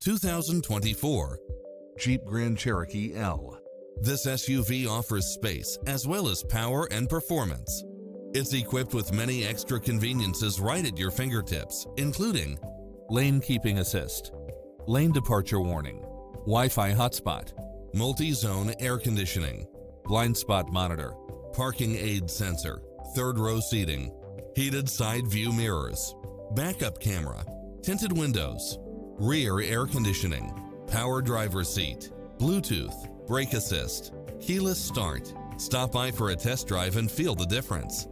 2024 Jeep Grand Cherokee L. This SUV offers space as well as power and performance. It's equipped with many extra conveniences right at your fingertips, including lane keeping assist, lane departure warning, Wi-Fi hotspot, multi-zone air conditioning, blind spot monitor, parking aid sensor, third row seating, heated side view mirrors, backup camera, tinted windows, rear air conditioning, power driver seat, Bluetooth, brake assist, keyless start. Stop by for a test drive and feel the difference.